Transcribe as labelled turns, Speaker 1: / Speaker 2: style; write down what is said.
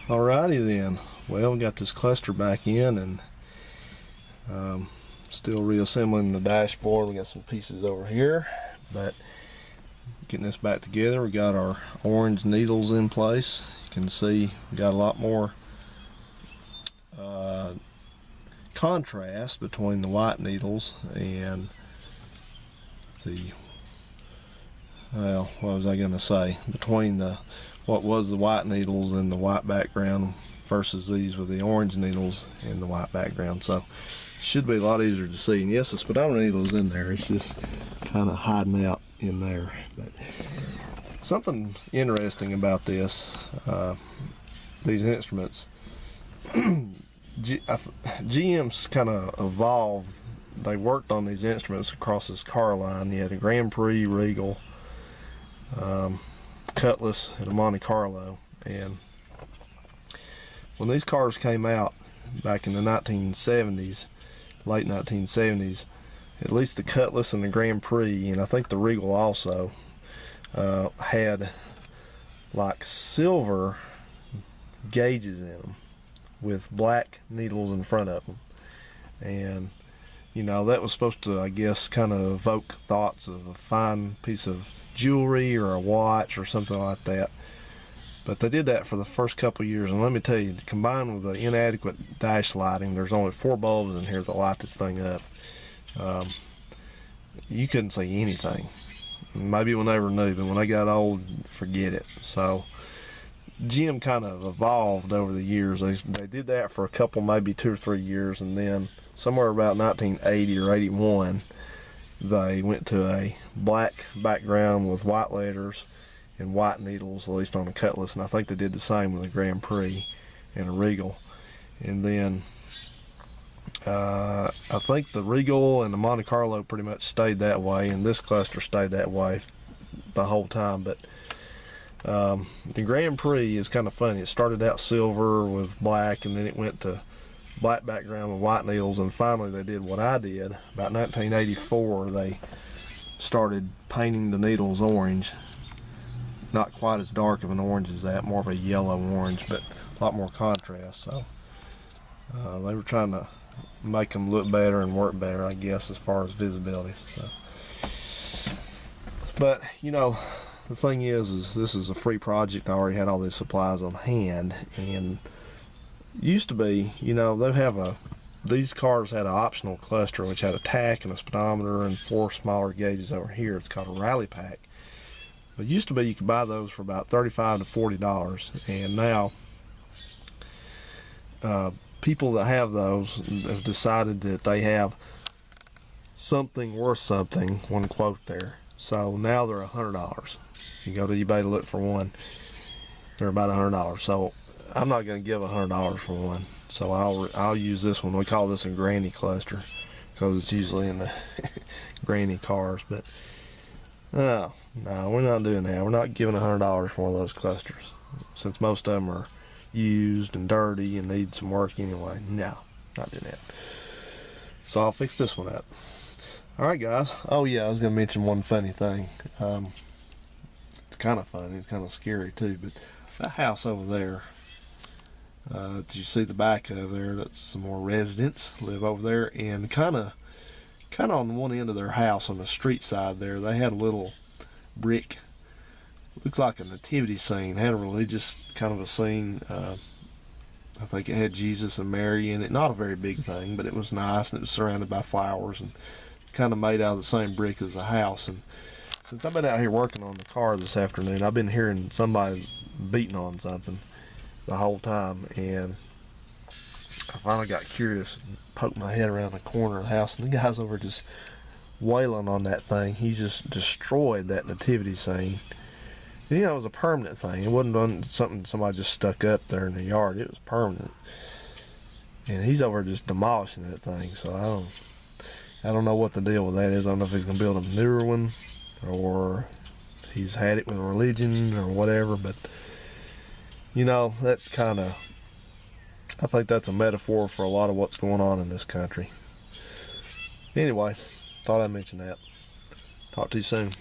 Speaker 1: Alrighty then. Well, we got this cluster back in and still reassembling the dashboard. We got some pieces over here, but getting this back together. We got our orange needles in place. You can see we got a lot more contrast between the white needles and the, well, what was I going to say, between the what was the white needles and the white background versus these with the orange needles and the white background. So should be a lot easier to see. And yes, the speedometer needle is in there. It's just kind of hiding out in there. But something interesting about this, these instruments, GM's kind of evolved. They worked on these instruments across this car line. You had a Grand Prix, Regal, Cutlass, and a Monte Carlo. And when these cars came out back in the 1970s, late 1970s, at least the Cutlass and the Grand Prix, and I think the Regal also, had like silver gauges in them with black needles in front of them. And you know, that was supposed to, I guess, kind of evoke thoughts of a fine piece of jewelry or a watch or something like that. But they did that for the first couple of years, and let me tell you, combined with the inadequate dash lighting, there's only 4 bulbs in here that light this thing up. You couldn't see anything. Maybe when they were new, but when they got old, forget it. So GM kind of evolved over the years. They did that for a couple, maybe 2 or 3 years, and then somewhere about 1980 or 81, they went to a black background with white letters and white needles, at least on the Cutlass, and I think they did the same with the Grand Prix and a Regal. And then I think the Regal and the Monte Carlo pretty much stayed that way, and this cluster stayed that way the whole time. But the Grand Prix is kind of funny. It started out silver with black, and then it went to black background with white needles, and finally they did what I did. About 1984, they started painting the needles orange. Not quite as dark of an orange as that, more of a yellow orange, but a lot more contrast. So they were trying to make them look better and work better, I guess, as far as visibility. So, but you know, the thing is this is a free project. I already had all these supplies on hand, and used to be, you know, these cars had an optional cluster which had a tach and a speedometer and 4 smaller gauges over here. It's called a rally pack. But it used to be you could buy those for about $35 to $40, and now people that have those have decided that they have something worth something, one quote there. So now they're $100. If you go to eBay to look for one, they're about $100. So I'm not going to give $100 for one. So I'll use this one. We call this a granny cluster because it's usually in the granny cars. But no, we're not doing that. We're not giving $100 for one of those clusters, since most of them are used and dirty and need some work anyway. No, not doing that. So I'll fix this one up. All right, guys. Oh yeah, I was going to mention one funny thing. It's kind of funny. It's kind of scary too. But that house over there, you see the back of there, that's some more residents live over there, and kind of on one end of their house on the street side there, they had a little brick, looks like a nativity scene, had a religious kind of a scene. I think it had Jesus and Mary in it. Not a very big thing, but it was nice, and it was surrounded by flowers and kind of made out of the same brick as the house. And since I've been out here working on the car this afternoon, I've been hearing somebody beating on something the whole time, and I finally got curious and poked my head around the corner of the house, and the guy's over just wailing on that thing. He just destroyed that nativity scene. And, you know, it was a permanent thing. It wasn't something somebody just stuck up there in the yard. It was permanent, and he's over just demolishing that thing. So I don't know what the deal with that is. I don't know if he's gonna build a newer one, or he's had it with religion or whatever. But you know, that kind of, I think that's a metaphor for a lot of what's going on in this country. Anyway, thought I'd mention that. Talk to you soon.